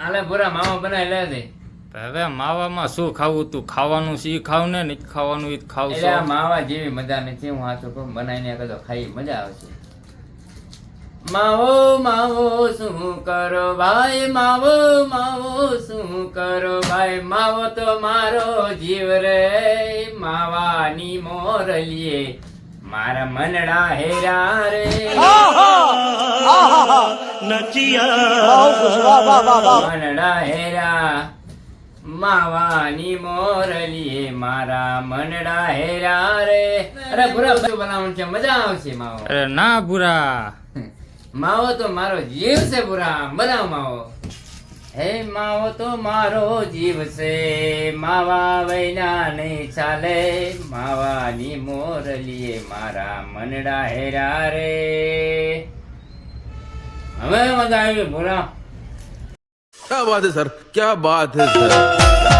આલે ભૂરા માવા બનાવી લે દે. હવે માવામાં શું ખાવું? તું ખાવાનું શી ખાવ ને નહીં ખાવાનું ઈ ખાવ એટલે આ માવા જેવી મજા નથી. હું હાથું કહું બનાવીને કદો ખાઈ મજા આવશે. માવો માવો શું કરો ભાઈ, માવો માવો શું કરો ભાઈ, માવો તો મારો જીવ રે, માવાની મોરલીએ મારા મનડા હેરા રે. મનડા હેરા માવાની મોરલીએ મારા મનડા હેરા રે. અરે પૂરા બધું બનાવવાનું છે, મજા આવશે. માવો અરે ના ભૂરા, માવો તો મારો જીવ છે પૂરા, બનાવ માવો. હે માવો તો મારો જીવ છે, માવા વૈના નહીં ચાલે, માવાની મોરલીએ મારા મનડા હેરા રે. હવે મજા આવી પૂરા. क्या बात है सर, क्या बात है सर.